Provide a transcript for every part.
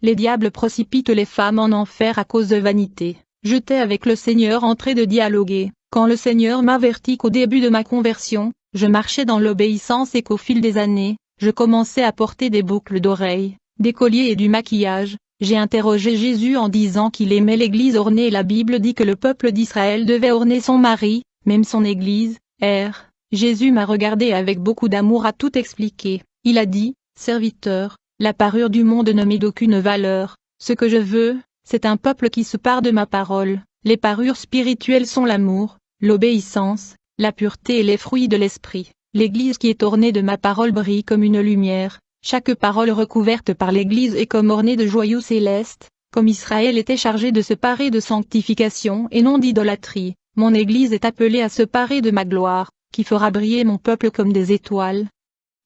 les diables précipitent les femmes en enfer à cause de vanité. J'étais avec le Seigneur en train de dialoguer, quand le Seigneur m'avertit qu'au début de ma conversion, je marchais dans l'obéissance et qu'au fil des années, je commençais à porter des boucles d'oreilles, des colliers et du maquillage. J'ai interrogé Jésus en disant qu'il aimait l'église ornée et la Bible dit que le peuple d'Israël devait orner son mari, même son église. Jésus m'a regardé avec beaucoup d'amour à tout expliqué. Il a dit, serviteur, la parure du monde ne m'est d'aucune valeur. Ce que je veux, c'est un peuple qui se pare de ma parole. Les parures spirituelles sont l'amour, l'obéissance, la pureté et les fruits de l'esprit. L'église qui est ornée de ma parole brille comme une lumière. Chaque parole recouverte par l'Église est comme ornée de joyaux célestes, comme Israël était chargé de se parer de sanctification et non d'idolâtrie, mon Église est appelée à se parer de ma gloire, qui fera briller mon peuple comme des étoiles.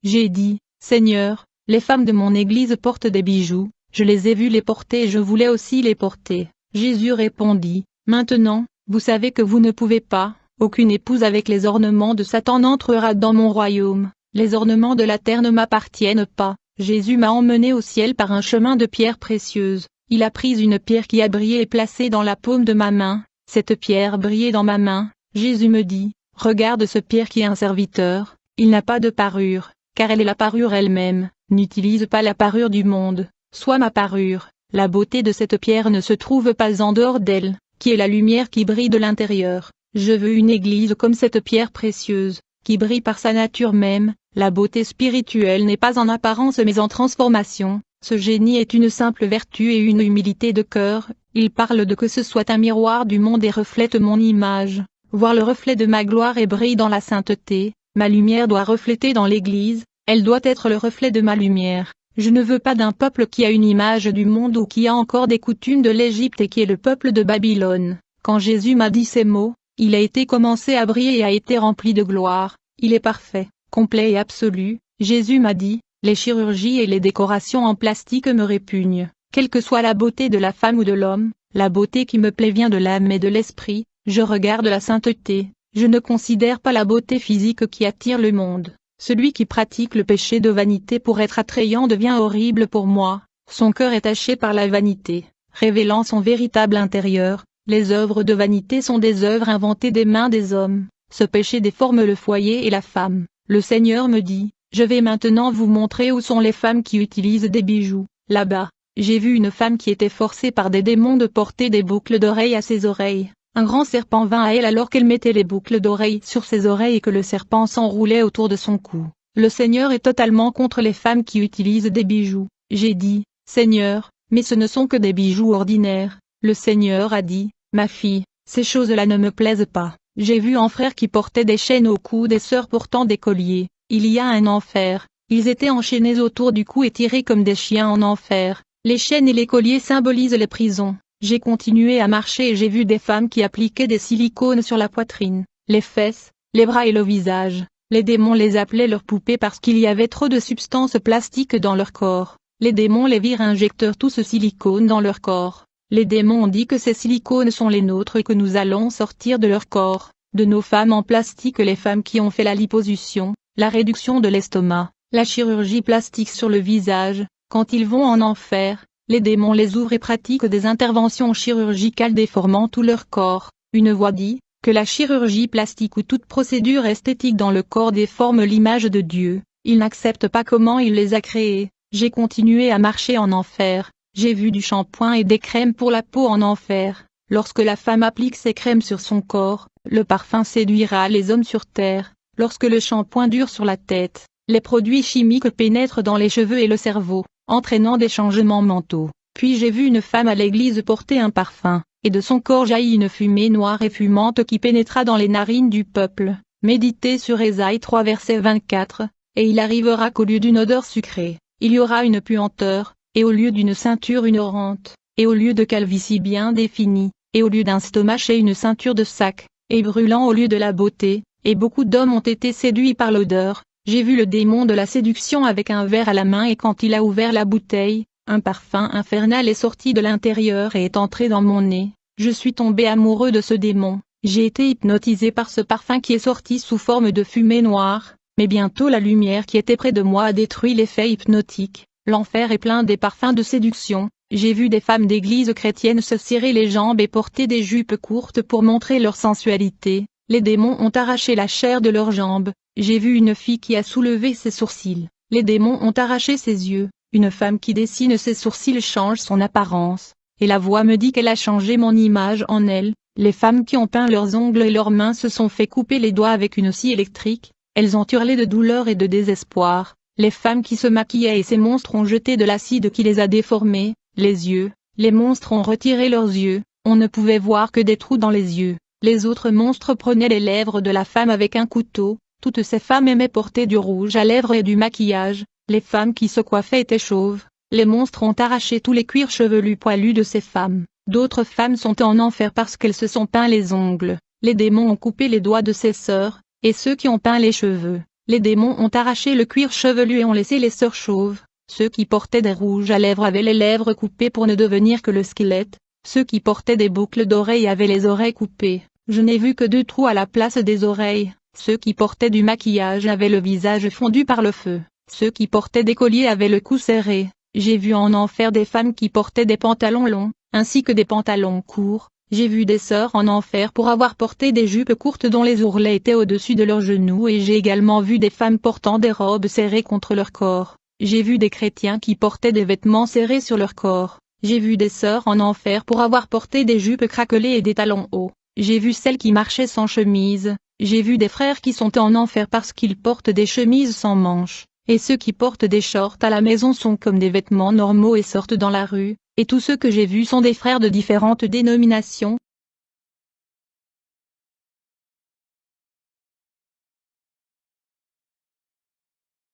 J'ai dit, Seigneur, les femmes de mon Église portent des bijoux, je les ai vues les porter et je voulais aussi les porter. Jésus répondit, maintenant, vous savez que vous ne pouvez pas, aucune épouse avec les ornements de Satan n'entrera dans mon royaume. Les ornements de la terre ne m'appartiennent pas. Jésus m'a emmené au ciel par un chemin de pierres précieuses. Il a pris une pierre qui a brillé et placée dans la paume de ma main. Cette pierre brillait dans ma main. Jésus me dit, regarde ce pierre qui est un serviteur. Il n'a pas de parure, car elle est la parure elle-même. N'utilise pas la parure du monde. Sois ma parure. La beauté de cette pierre ne se trouve pas en dehors d'elle, qui est la lumière qui brille de l'intérieur. Je veux une église comme cette pierre précieuse, qui brille par sa nature même. La beauté spirituelle n'est pas en apparence mais en transformation. Ce génie est une simple vertu et une humilité de cœur. Il parle de que ce soit un miroir du monde et reflète mon image. Voir le reflet de ma gloire et brille dans la sainteté. Ma lumière doit refléter dans l'Église. Elle doit être le reflet de ma lumière. Je ne veux pas d'un peuple qui a une image du monde ou qui a encore des coutumes de l'Égypte et qui est le peuple de Babylone. Quand Jésus m'a dit ces mots, il a été commencé à briller et a été rempli de gloire. Il est parfait, complet et absolu. Jésus m'a dit, les chirurgies et les décorations en plastique me répugnent. Quelle que soit la beauté de la femme ou de l'homme, la beauté qui me plaît vient de l'âme et de l'esprit. Je regarde la sainteté. Je ne considère pas la beauté physique qui attire le monde. Celui qui pratique le péché de vanité pour être attrayant devient horrible pour moi. Son cœur est taché par la vanité, révélant son véritable intérieur. Les œuvres de vanité sont des œuvres inventées des mains des hommes. Ce péché déforme le foyer et la femme. Le Seigneur me dit, je vais maintenant vous montrer où sont les femmes qui utilisent des bijoux. Là-bas, j'ai vu une femme qui était forcée par des démons de porter des boucles d'oreilles à ses oreilles. Un grand serpent vint à elle alors qu'elle mettait les boucles d'oreilles sur ses oreilles et que le serpent s'enroulait autour de son cou. Le Seigneur est totalement contre les femmes qui utilisent des bijoux. J'ai dit, Seigneur, mais ce ne sont que des bijoux ordinaires. Le Seigneur a dit, ma fille, ces choses-là ne me plaisent pas. J'ai vu un frère qui portait des chaînes au cou, des sœurs portant des colliers. Il y a un enfer. Ils étaient enchaînés autour du cou et tirés comme des chiens en enfer. Les chaînes et les colliers symbolisent les prisons. J'ai continué à marcher et j'ai vu des femmes qui appliquaient des silicones sur la poitrine, les fesses, les bras et le visage. Les démons les appelaient leurs poupées parce qu'il y avait trop de substances plastiques dans leur corps. Les démons les virent injecteurs tout ce silicone dans leur corps. Les démons ont dit que ces silicones sont les nôtres et que nous allons sortir de leur corps, de nos femmes en plastique, les femmes qui ont fait la liposuction, la réduction de l'estomac, la chirurgie plastique sur le visage. Quand ils vont en enfer, les démons les ouvrent et pratiquent des interventions chirurgicales déformant tout leur corps. Une voix dit, que la chirurgie plastique ou toute procédure esthétique dans le corps déforme l'image de Dieu. Ils n'acceptent pas comment il les a créés. J'ai continué à marcher en enfer. J'ai vu du shampoing et des crèmes pour la peau en enfer. Lorsque la femme applique ces crèmes sur son corps, le parfum séduira les hommes sur terre. Lorsque le shampoing dure sur la tête, les produits chimiques pénètrent dans les cheveux et le cerveau, entraînant des changements mentaux. Puis j'ai vu une femme à l'église porter un parfum, et de son corps jaillit une fumée noire et fumante qui pénétra dans les narines du peuple. Méditez sur Ésaïe 3 verset 24, et il arrivera qu'au lieu d'une odeur sucrée, il y aura une puanteur, et au lieu d'une ceinture une rente, et au lieu de calvitie bien définie, et au lieu d'un stomac et une ceinture de sac, et brûlant au lieu de la beauté, et beaucoup d'hommes ont été séduits par l'odeur. J'ai vu le démon de la séduction avec un verre à la main et quand il a ouvert la bouteille, un parfum infernal est sorti de l'intérieur et est entré dans mon nez. Je suis tombé amoureux de ce démon. J'ai été hypnotisé par ce parfum qui est sorti sous forme de fumée noire, mais bientôt la lumière qui était près de moi a détruit l'effet hypnotique. L'enfer est plein des parfums de séduction, J'ai vu des femmes d'église chrétienne se cirer les jambes et porter des jupes courtes pour montrer leur sensualité. Les démons ont arraché la chair de leurs jambes. J'ai vu une fille qui a soulevé ses sourcils. Les démons ont arraché ses yeux. Une femme qui dessine ses sourcils change son apparence. Et la voix me dit qu'elle a changé mon image en elle. Les femmes qui ont peint leurs ongles et leurs mains se sont fait couper les doigts avec une scie électrique. Elles ont hurlé de douleur et de désespoir. Les femmes qui se maquillaient et ces monstres ont jeté de l'acide qui les a déformées. Les yeux. Les monstres ont retiré leurs yeux. On ne pouvait voir que des trous dans les yeux. Les autres monstres prenaient les lèvres de la femme avec un couteau. Toutes ces femmes aimaient porter du rouge à lèvres et du maquillage. Les femmes qui se coiffaient étaient chauves. Les monstres ont arraché tous les cuirs chevelus poilus de ces femmes. D'autres femmes sont en enfer parce qu'elles se sont peint les ongles. Les démons ont coupé les doigts de ces sœurs, et ceux qui ont peint les cheveux. Les démons ont arraché le cuir chevelu et ont laissé les sœurs chauves. Ceux qui portaient des rouges à lèvres avaient les lèvres coupées pour ne devenir que le squelette. Ceux qui portaient des boucles d'oreilles avaient les oreilles coupées. Je n'ai vu que 2 trous à la place des oreilles. Ceux qui portaient du maquillage avaient le visage fondu par le feu. Ceux qui portaient des colliers avaient le cou serré. J'ai vu en enfer des femmes qui portaient des pantalons longs, ainsi que des pantalons courts. J'ai vu des sœurs en enfer pour avoir porté des jupes courtes dont les ourlets étaient au-dessus de leurs genoux et j'ai également vu des femmes portant des robes serrées contre leur corps. J'ai vu des chrétiens qui portaient des vêtements serrés sur leur corps. J'ai vu des sœurs en enfer pour avoir porté des jupes craquelées et des talons hauts. J'ai vu celles qui marchaient sans chemise. J'ai vu des frères qui sont en enfer parce qu'ils portent des chemises sans manches. Et ceux qui portent des shorts à la maison sont comme des vêtements normaux et sortent dans la rue. Et tous ceux que j'ai vus sont des frères de différentes dénominations.